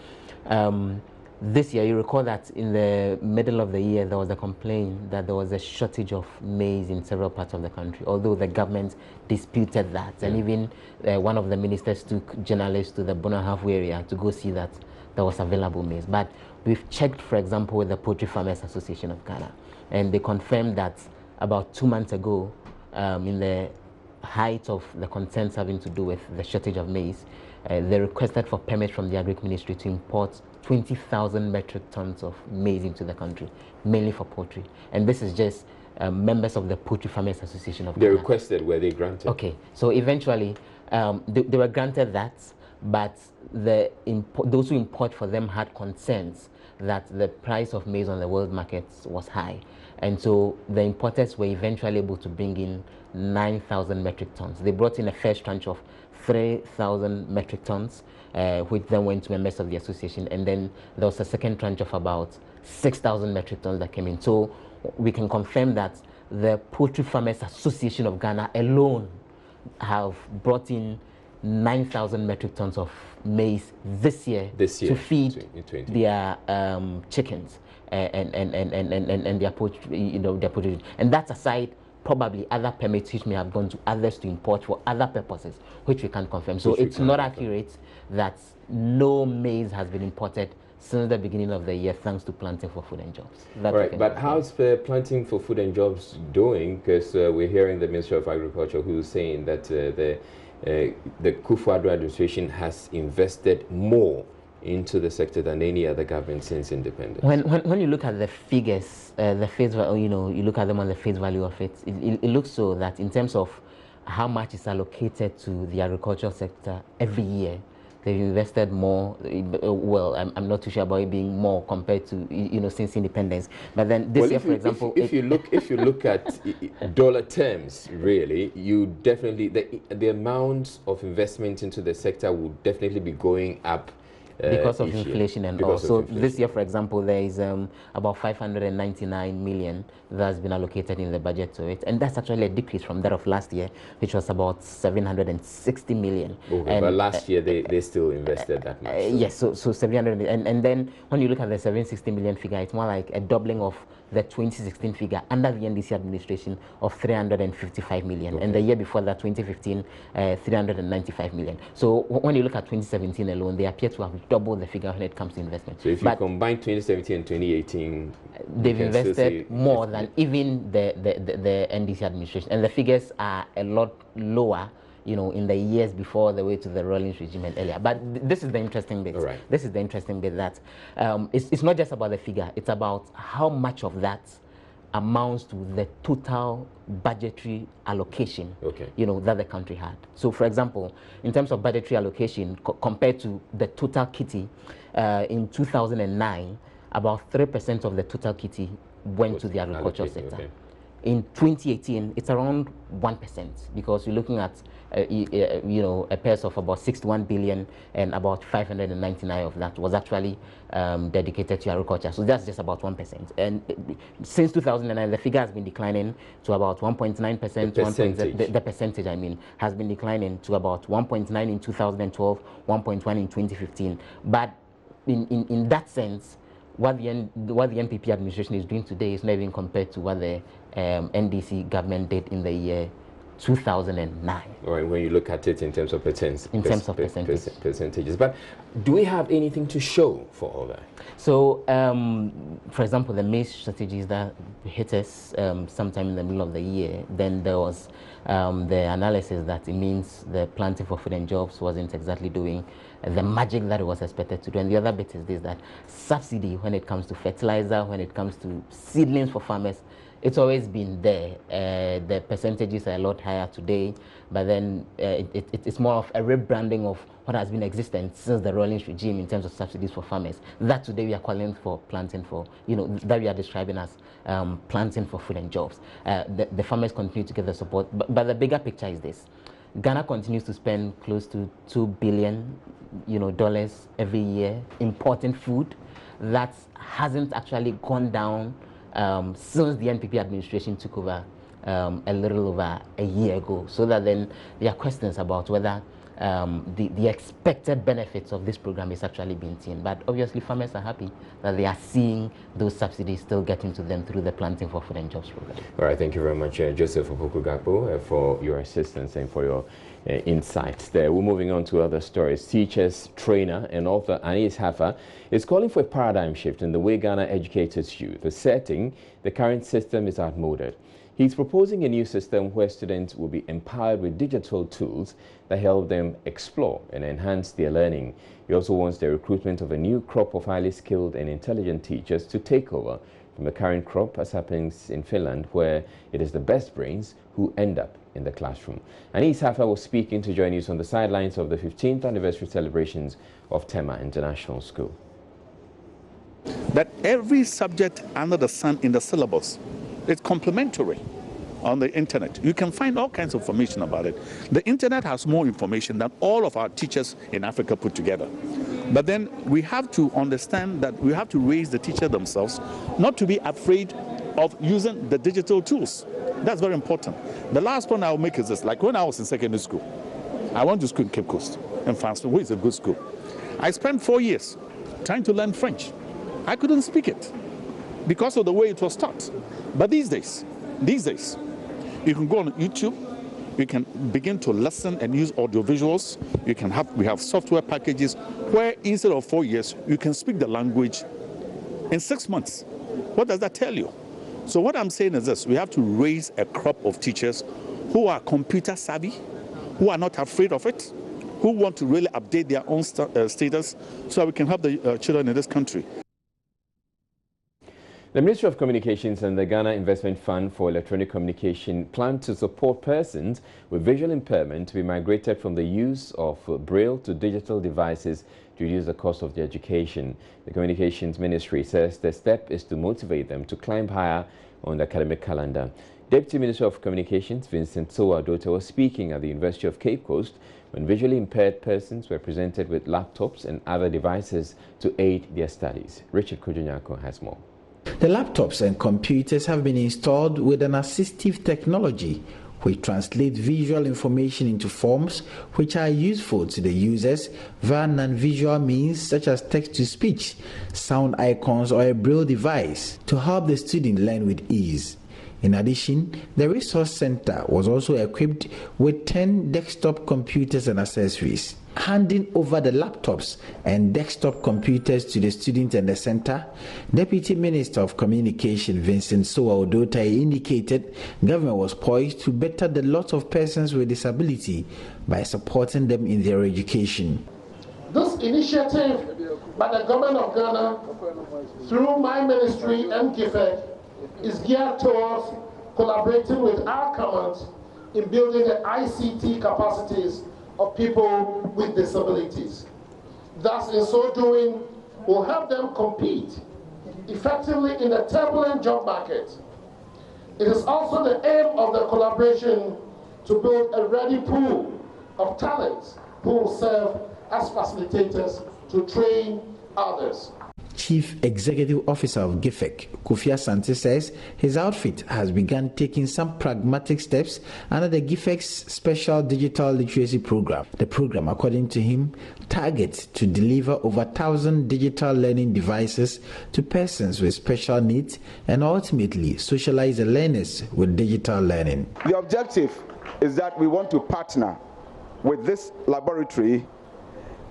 This year, you recall that in the middle of the year, there was a complaint that there was a shortage of maize in several parts of the country, although the government disputed that. And even one of the ministers took journalists to the Bono halfway area to go see that there was available maize. But we've checked, for example, with the Poultry Farmers Association of Ghana, and they confirmed that about 2 months ago, in the height of the concerns having to do with the shortage of maize, they requested for permit from the Agric Ministry to import 20,000 metric tons of maize into the country, mainly for poultry. And this is just members of the Poultry Farmers Association of Ghana. They requested, were they granted? Okay, so eventually they were granted that, but those who import for them had concerns that the price of maize on the world markets was high. And so the importers were eventually able to bring in 9,000 metric tons. They brought in a first tranche of 3,000 metric tons, which then went to members of the association. And then there was a second tranche of about 6,000 metric tons that came in. So we can confirm that the Poultry Farmers Association of Ghana alone have brought in 9,000 metric tons of maize this year to feed their chickens and their poultry, you know, their poultry. And that's aside probably other permits which may have gone to others to import for other purposes, which we can confirm. So it's not accurate that no maize has been imported since the beginning of the year, thanks to Planting for Food and Jobs. Right, but how's the Planting for Food and Jobs doing? Because we're hearing the Minister of Agriculture who's saying that the Kufuor administration has invested more into the sector than any other government since independence. When you look at the figures, the face value, you know, you look at them on the face value of it, it looks so that in terms of how much is allocated to the agricultural sector every year, they've invested more. Well, I'm not too sure about it being more compared to, you know, since independence. But then this year, for example, if you look at dollar terms, really, you definitely the amount of investment into the sector will definitely be going up. Because of inflation and all. So this year, for example, there is about 599 million that's been allocated in the budget to it. And that's actually a decrease from that of last year, which was about 760 million. Okay, but last year they still invested that much. Yes, so 700. And then when you look at the 760 million figure, it's more like a doubling of the 2016 figure under the NDC administration of 355 million. Okay. And the year before that, 2015, 395 million. So when you look at 2017 alone, they appear to have doubled the figure when it comes to investment. So if you combine 2017 and 2018, they've invested more than even the NDC administration. And the figures are a lot lower, you know, in the years before the way to the Rawlings regime and earlier. But this is the interesting bit. Right. This is the interesting bit that it's not just about the figure. It's about how much of that amounts to the total budgetary allocation, you know, that the country had. So, for example, in terms of budgetary allocation compared to the total kitty, in 2009, about 3% of the total kitty went to the agricultural sector. Okay. In 2018, it's around 1% because you're looking at, you know, a purse of about 61 billion and about 599 of that was actually dedicated to agriculture. So that's just about 1%. And since 2009, the figure has been declining to about 1.9%. The percentage, I mean, has been declining to about 1.9 in 2012, 1.1 in 2015. But in that sense, what the NPP administration is doing today is not even compared to what the NDC government did in the year 2009. Right, when you look at it in terms of percentages. But do we have anything to show for all that? So, for example, the maize strategies that hit us sometime in the middle of the year, then there was the analysis that it means the planting for food and jobs wasn't exactly doing the magic that it was expected to do. And the other bit is this, that subsidy when it comes to fertilizer, when it comes to seedlings for farmers, it's always been there. The percentages are a lot higher today, but then it's more of a rebranding of what has been existent since the Rawlings regime in terms of subsidies for farmers. That today we are calling for planting for, that we are describing as planting for food and jobs. The farmers continue to get the support, but the bigger picture is this. Ghana continues to spend close to $2 billion, dollars every year importing food. That hasn't actually gone down since the NPP administration took over a little over a year ago. So that then there are questions about whether the expected benefits of this program is actually being seen. But obviously farmers are happy that they are seeing those subsidies still getting to them through the Planting for Food and Jobs program. All right, thank you very much, Joseph Opoku-Gakpo, for your assistance and for your insights there. We're moving on to other stories. Teachers, trainer, and author Anis Hafa is calling for a paradigm shift in the way Ghana educates its youth, asserting the current system is outmoded. He's proposing a new system where students will be empowered with digital tools that help them explore and enhance their learning. He also wants the recruitment of a new crop of highly skilled and intelligent teachers to take over from the current crop, as happens in Finland, where it is the best brains who end up in the classroom. Anis Hafa was speaking to Joy News on the sidelines of the 15th anniversary celebrations of Tema International School. That every subject under the sun in the syllabus is complementary on the internet. You can find all kinds of information about it. The internet has more information than all of our teachers in Africa put together. But then we have to understand that we have to raise the teacher themselves not to be afraid of using the digital tools. That's very important. The last point I'll make is this. Like when I was in secondary school, I went to school in Cape Coast in France, which is a good school. I spent 4 years trying to learn French. I couldn't speak it because of the way it was taught. But these days, you can go on YouTube, you can begin to listen and use audio visuals. We have software packages where instead of 4 years, you can speak the language in 6 months. What does that tell you? So what I'm saying is this: we have to raise a crop of teachers who are computer savvy, who are not afraid of it, who want to really update their own status so that we can help the children in this country. The Ministry of Communications and the Ghana Investment Fund for Electronic Communication plan to support persons with visual impairment to be migrated from the use of Braille to digital devices to reduce the cost of their education. The Communications Ministry says the step is to motivate them to climb higher on the academic calendar. Deputy Minister of Communications Vincent Sowa-Dota was speaking at the University of Cape Coast when visually impaired persons were presented with laptops and other devices to aid their studies. Richard Kojunyako has more. The laptops and computers have been installed with an assistive technology which translates visual information into forms which are useful to the users via non-visual means such as text-to-speech, sound icons, or a Braille device to help the student learn with ease. In addition, the Resource Center was also equipped with 10 desktop computers and accessories. Handing over the laptops and desktop computers to the students and the center, Deputy Minister of Communication Vincent Sowa-Dota indicated government was poised to better the lot of persons with disability by supporting them in their education. This initiative by the government of Ghana through my ministry and GIFEC is geared towards collaborating with our government in building the ICT capacities of people with disabilities. Thus, in so doing, will help them compete effectively in the turbulent job market. It is also the aim of the collaboration to build a ready pool of talents who will serve as facilitators to train others. Chief Executive Officer of GIFEC, Kofi Asante, says his outfit has begun taking some pragmatic steps under the GIFEC's Special Digital Literacy Program. The program, according to him, targets to deliver over 1,000 digital learning devices to persons with special needs and ultimately socialize the learners with digital learning. The objective is that we want to partner with this laboratory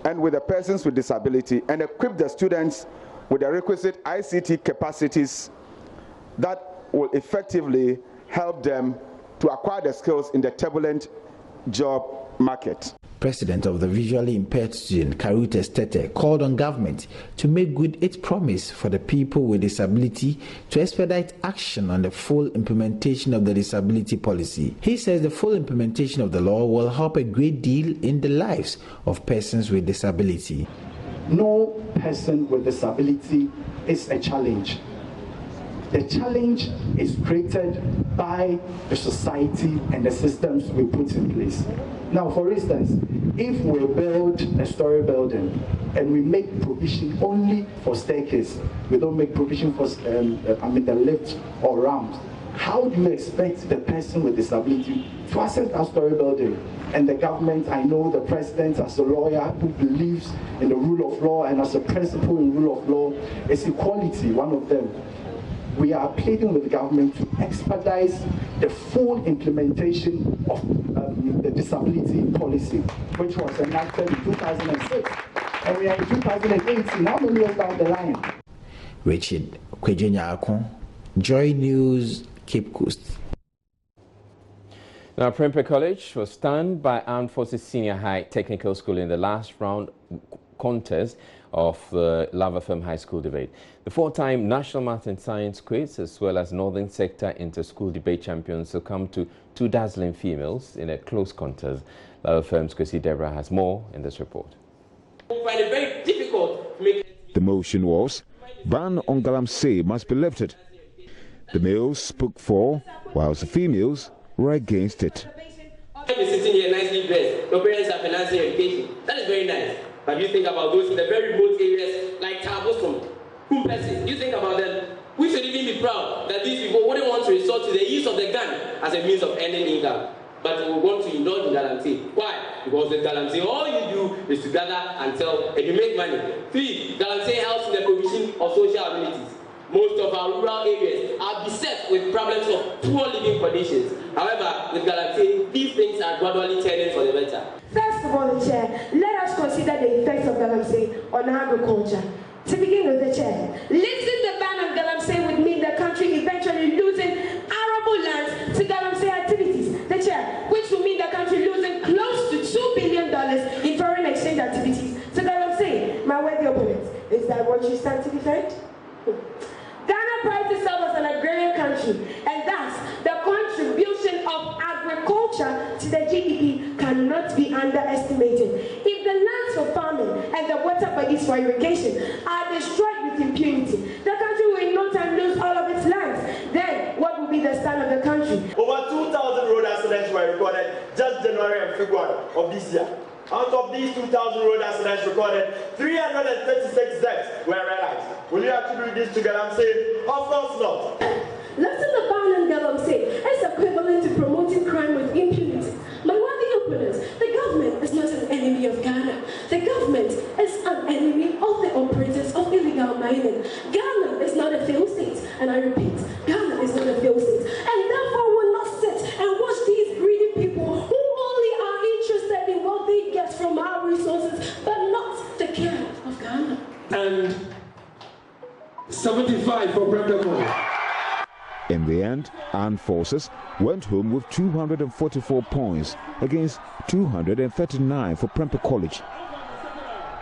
and with the persons with disability and equip the students with the requisite ICT capacities that will effectively help them to acquire the skills in the turbulent job market. President of the Visually Impaired Student, Karutes Tete, called on government to make good its promise for the people with disability to expedite action on the full implementation of the disability policy. He says the full implementation of the law will help a great deal in the lives of persons with disability. No person with disability is a challenge. The challenge is created by the society and the systems we put in place. Now, for instance, if we build a story building and we make provision only for staircase, we don't make provision for the lift or ramps, how do you expect the person with disability to access that story building? And the government, I know the president as a lawyer who believes in the rule of law and as a principle in rule of law is equality, one of them. We are pleading with the government to expedite the full implementation of the disability policy, which was enacted in 2006. And we are in 2018, how many years down the line? Richard Kwejenyako, Joy News, Cape Coast. Now, Prempeh College was stunned by Armed Forces Senior High Technical School in the last round contest of the Lavafem High School debate. The four-time National Math and Science quiz, as well as Northern Sector Inter-School Debate champions, succumbed to two dazzling females in a close contest. Lavafem's Kwesi Deborah has more in this report. The motion was, ban on galamsey must be lifted. The males spoke for, whilst the females were against it. Sitting here nicely dressed, your parents are financing education. That is very nice. But you think about those in the very remote areas like Tabosum, Kumpesi, you think about them. We should even be proud that these people wouldn't want to resort to the use of the gun as a means of earning income. But we want to indulge in galamsey. Why? Because with galamsey, all you do is to gather and sell and you make money. 3, galamsey helps in the provision of social amenities. Most of our rural areas are beset with problems of poor living conditions. However, with galamsey, these things are gradually turning for the better. First of all, Chair, let us consider the effects of galamsey on agriculture. To begin with, the Chair, lifting the ban on galamsey would mean the country eventually losing arable lands to galamsey activities. The Chair, which would mean the country losing close to $2 billion in foreign exchange activities to galamsey. My worthy opponent, is that what you stand to defend? Ghana prides itself as an agrarian country, and thus the contribution of agriculture to the GDP cannot be underestimated. If the lands for farming and the water bodies for irrigation are destroyed with impunity, the country will in no time lose all of its lands. Then what will be the stand of the country? Over 2,000 road accidents were recorded just January and February of this year. Out of these 2,000 road accidents recorded, 336 deaths were realized. Will you attribute this to galamsey? Of course not. Lifting the ban on galamsey is equivalent to promoting crime with impunity. My worthy opponents, the government is not an enemy of Ghana. The government is an enemy of the operators of illegal mining. Ghana is not a failed state, and I repeat, Ghana is not a failed state, and therefore will not sit and watch these greedy people who only are interested in what they get from our resources, but not the care of Ghana. And 75 for Prempeh. In the end, Armed Forces went home with 244 points against 239 for Prempeh College.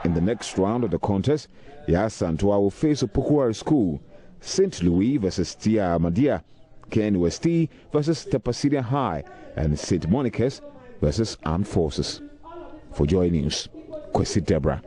In the next round of the contest, Yasantua will face Opokuari School, St. Louis versus Tia Ahmadiyya, Ken Westi versus Tapasilia High, and St. Monica's versus Armed Forces. For Joy News, Kwesi Deborah.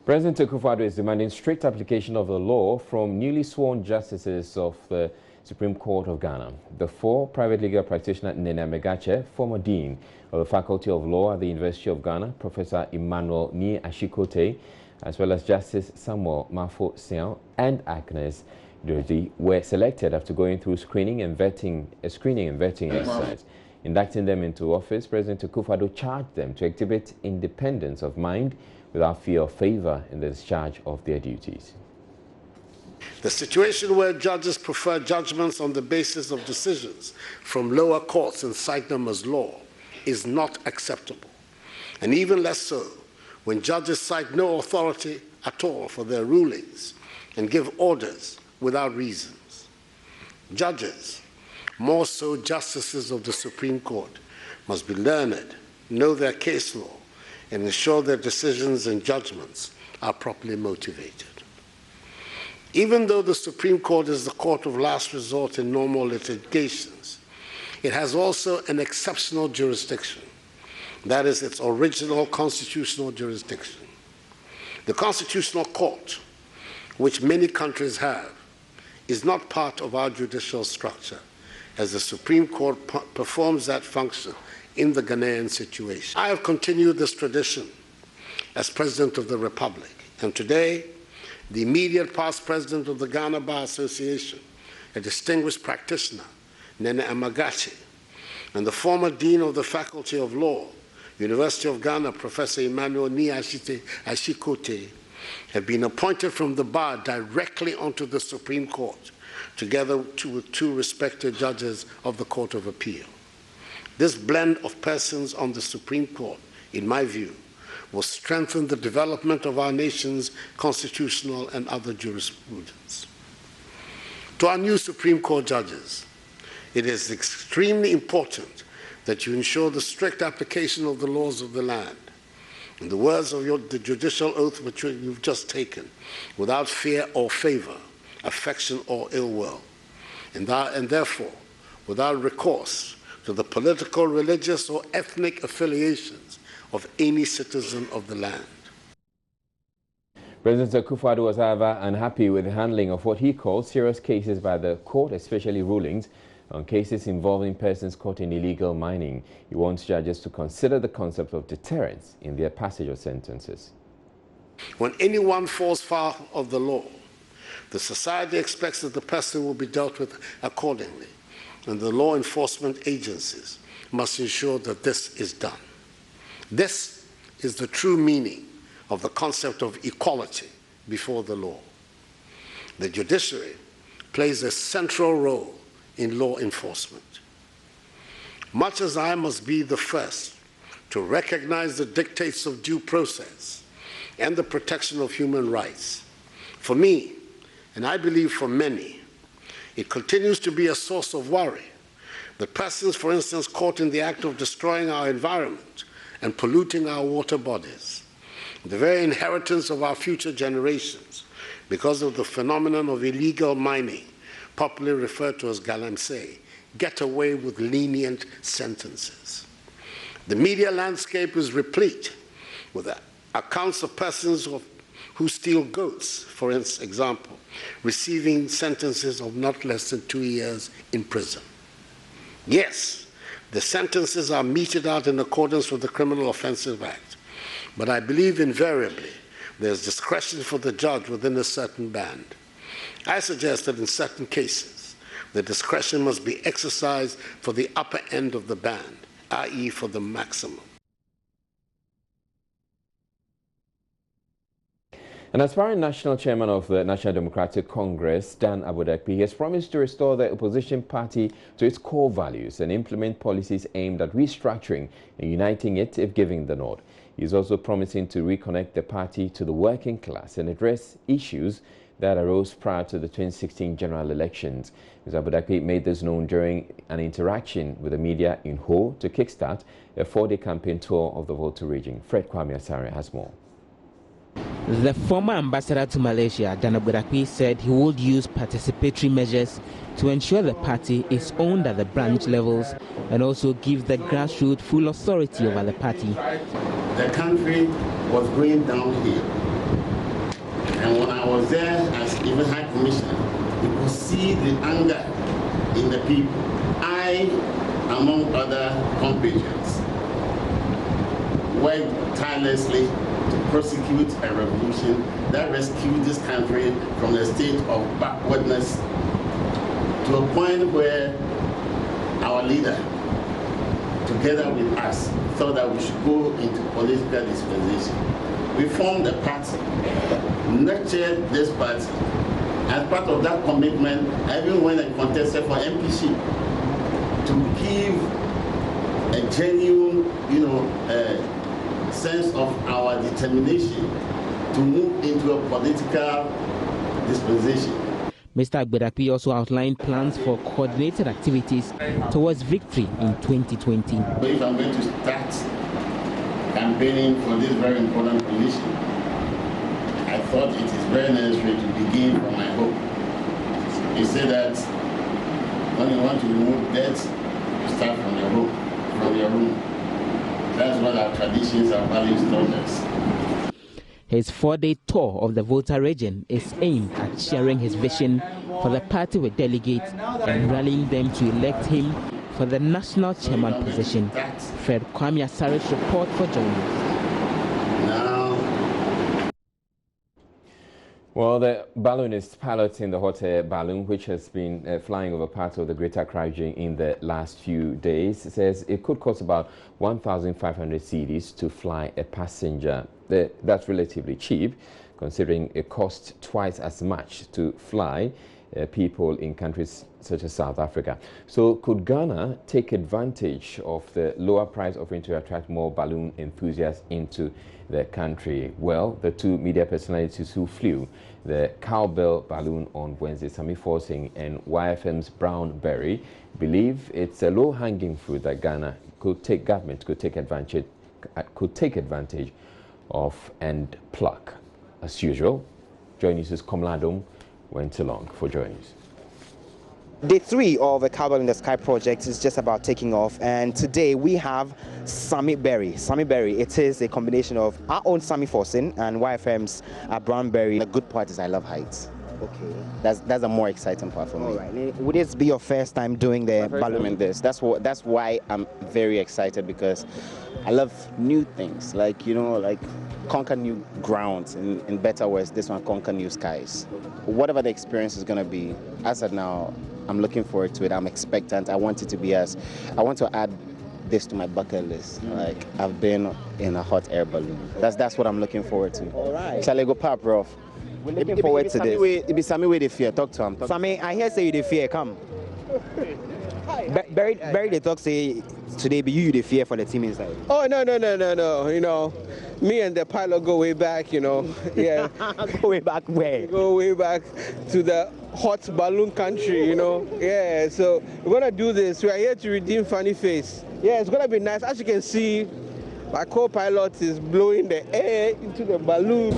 President Akufo-Addo is demanding strict application of the law from newly sworn justices of the Supreme Court of Ghana. The 4 private legal practitioner Nene Megache, former dean of the Faculty of Law at the University of Ghana, Professor Emmanuel Ni Ashikote, as well as Justice Samuel Mafo-Sian and Agnes Dozie, were selected after going through screening and vetting exercise. Inducting them into office, President Akufo-Addo charged them to exhibit independence of mind without fear or favor in the discharge of their duties. The situation where judges prefer judgments on the basis of decisions from lower courts and cite them as law is not acceptable, and even less so when judges cite no authority at all for their rulings and give orders without reasons. Judges, more so justices of the Supreme Court, must be learned, know their case law, and ensure their decisions and judgments are properly motivated. Even though the Supreme Court is the court of last resort in normal litigations, it has also an exceptional jurisdiction. That is its original constitutional jurisdiction. The Constitutional Court, which many countries have, is not part of our judicial structure, as the Supreme Court performs that function in the Ghanaian situation. I have continued this tradition as President of the Republic, and today, the immediate past president of the Ghana Bar Association, a distinguished practitioner, Nene Amagachi, and the former dean of the Faculty of Law, University of Ghana, Professor Emmanuel Niashite Ashikote, have been appointed from the bar directly onto the Supreme Court, together with two respected judges of the Court of Appeal. This blend of persons on the Supreme Court, in my view, will strengthen the development of our nation's constitutional and other jurisprudence. To our new Supreme Court judges, it is extremely important that you ensure the strict application of the laws of the land. In the words of the judicial oath which you've just taken, without fear or favor, affection or ill will, and therefore without recourse to the political, religious, or ethnic affiliations of any citizen of the land. President Akufo-Addo was, however, unhappy with the handling of what he called serious cases by the court, especially rulings on cases involving persons caught in illegal mining. He wants judges to consider the concept of deterrence in their passage of sentences. When anyone falls foul of the law, the society expects that the person will be dealt with accordingly, and the law enforcement agencies must ensure that this is done. This is the true meaning of the concept of equality before the law. The judiciary plays a central role in law enforcement. Much as I must be the first to recognize the dictates of due process and the protection of human rights, for me, and I believe for many, it continues to be a source of worry that persons, for instance, caught in the act of destroying our environment and polluting our water bodies, the very inheritance of our future generations, because of the phenomenon of illegal mining, popularly referred to as galamsey, get away with lenient sentences. The media landscape is replete with accounts of persons who steal goats, for example, receiving sentences of not less than 2 years in prison. Yes, the sentences are meted out in accordance with the Criminal Offences Act, but I believe invariably there's discretion for the judge within a certain band. I suggest that in certain cases, the discretion must be exercised for the upper end of the band, i.e. for the maximum. An aspiring national chairman of the National Democratic Congress, Dan Abodakpi, has promised to restore the opposition party to its core values and implement policies aimed at restructuring and uniting it if given the nod. He is also promising to reconnect the party to the working class and address issues that arose prior to the 2016 general elections. Mr. Abodakpi made this known during an interaction with the media in Ho to kickstart a 4-day campaign tour of the Volta region. Fred Kwame Asare has more. The former ambassador to Malaysia, Dan Abodakpi, said he would use participatory measures to ensure the party is owned at the branch levels and also give the grassroots full authority over the party. The country was going downhill. And when I was there as even High Commissioner, you could see the anger in the people. I, among other compatriots, worked tirelessly to prosecute a revolution that rescued this country from a state of backwardness to a point where our leader, together with us, thought that we should go into political dispensation. We formed a party, nurtured this party. As part of that commitment, I even went and contested for MPC to give a genuine, sense of our determination to move into a political dispensation. Mr. Agbedapi also outlined plans for coordinated activities towards victory in 2020. If I'm going to start campaigning for this very important position, I thought it is very necessary to begin from my home. He said that when you want to remove debt, you start from your home, from your room. That's what our traditions and values taught us. His 4-day tour of the Volta region is aimed at sharing his vision for the party with delegates and rallying them to elect him for the national chairman position. Fred Kwame Asari's report for journalists. Well, the balloonist piloting the hot air balloon, which has been flying over parts of the Greater Accra region in the last few days, says it could cost about 1,500 cedis to fly a passenger. That's relatively cheap, considering it costs twice as much to fly people in countries such as South Africa. So could Ghana take advantage of the lower price offering to attract more balloon enthusiasts into the country? Well, the two media personalities who flew the cowbell balloon on Wednesday, Sami Forsing and YFM's Brown Berry, believe it's a low-hanging fruit that Ghana could take advantage of and pluck. As usual, Joy News' Komladong went along for Joy News. Day 3 of the Cowbell in the Sky project is just about taking off, and today we have Sami Berry. Sami Berry, it is a combination of our own Sami Forsing and YFM's Brown Berry. The good part is I love heights. Okay, that's the more exciting part for me. Right. Would this be your first time doing the balloon in this? That's why I'm very excited, because I love new things, like conquer new grounds. In better words, this one conquer new skies. Whatever the experience is going to be, as of now, I'm looking forward to it. I'm expectant. I want to add this to my bucket list. Like, I've been in a hot air balloon. That's what I'm looking forward to. All right. Shall I go pop, bro? We're looking forward to this. It be Sami with the fear. Talk to him. Sami, I hear say you the fear. Come. Barry the talk say today be you the fear for the team inside. Oh no. Me and the pilot go way back, Yeah. Go way back where? Go way back to the hot balloon country, Yeah, so we're gonna do this. We are here to redeem funny face. Yeah, it's gonna be nice. As you can see, my co-pilot is blowing the air into the balloon.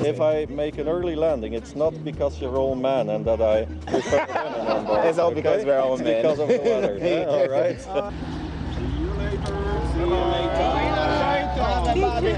If I make an early landing, it's not because you're all man and that I prefer women on board. It's all because we're all men. It's because of the weather. Yeah, all right. See you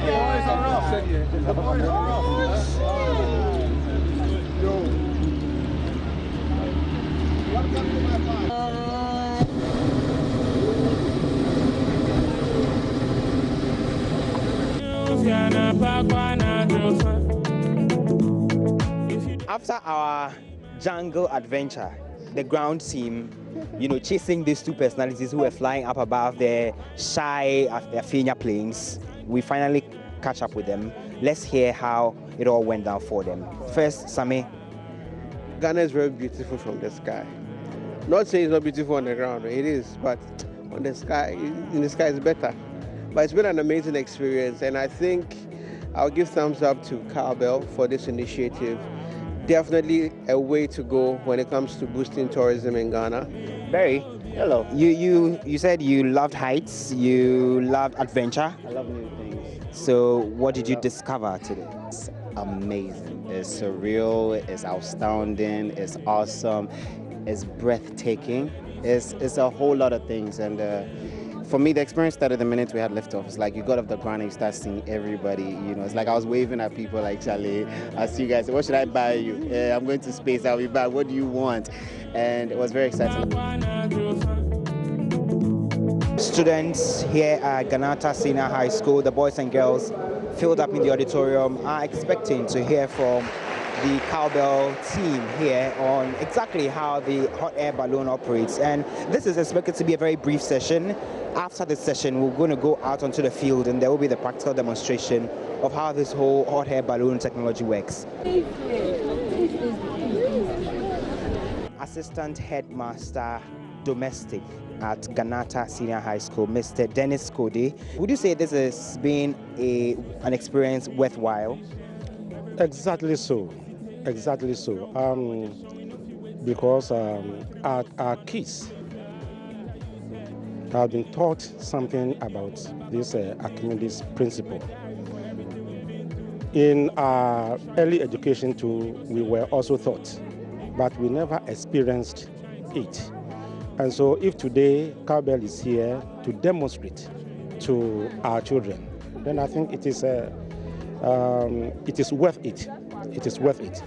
After our jungle adventure, the ground team, chasing these two personalities who were flying up above their shy Afinia planes, we finally catch up with them. Let's hear how it all went down for them. First, Sami. Ghana is very beautiful from the sky. Not saying it's not beautiful on the ground, it is, but on the sky, in the sky is better. But it's been an amazing experience, and I think I'll give thumbs up to Cowbell for this initiative. Definitely a way to go when it comes to boosting tourism in Ghana. Barry, hello. You said you loved heights, you loved adventure. I love new things. So what did you discover today? amazing. It's surreal, it's outstanding, it's awesome, it's breathtaking. It's a whole lot of things. And for me, the experience started the minute we had liftoff. It's like you got off the ground and you start seeing everybody. You know, it's like I was waving at people like, Charlie, I see you guys. What should I buy you? I'm going to space. I'll be back. What do you want? And it was very exciting. Students here at Ganata Senior High School, the boys and girls filled up in the auditorium, are expecting to hear from the cowbell team here on exactly how the hot air balloon operates. And this is expected to be a very brief session. After this session, we're going to go out onto the field and there will be the practical demonstration of how this whole hot air balloon technology works. Assistant Headmaster Domestic at Ganata Senior High School, Mr. Dennis Cody. Would you say this has been an experience worthwhile? Exactly so. Exactly so. Because our kids have been taught something about this Archimedes principle. In our early education too, we were also taught, but we never experienced it. And so if today cowbell is here to demonstrate to our children, then I think it is worth it. It is worth it.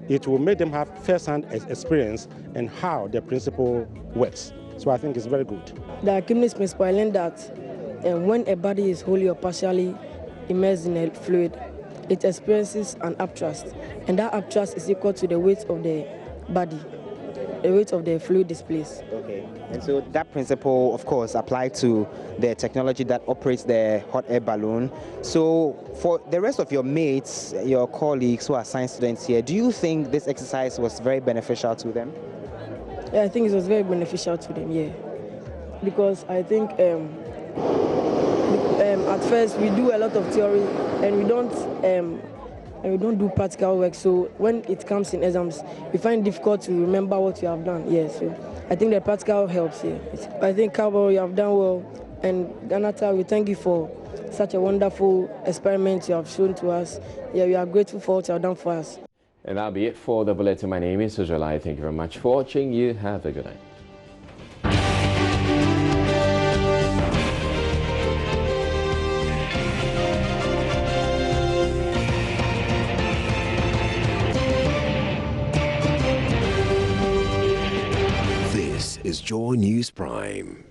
It will make them have first-hand experience in how the principle works. So I think it's very good. The Archimedes principle, I learned that when a body is wholly or partially immersed in a fluid, it experiences an upthrust, and that upthrust is equal to the weight of the body, the weight of the fluid displaced. Okay, and so that principle, of course, applied to the technology that operates the hot air balloon. So for the rest of your mates, your colleagues who are science students here, do you think this exercise was very beneficial to them? Yeah, I think it was very beneficial to them, yeah. Because I think at first we do a lot of theory and we don't do practical work. So when it comes in exams, we find it difficult to remember what you have done. Yeah, so I think the practical helps here. Yeah. I think Cowboy, you have done well. And Ganata, we thank you for such a wonderful experiment you have shown to us. Yeah, we are grateful for what you have done for us. And that'll be it for the bulletin. My name is Sujolai. Thank you very much for watching. You have a good night. This is Joy News Prime.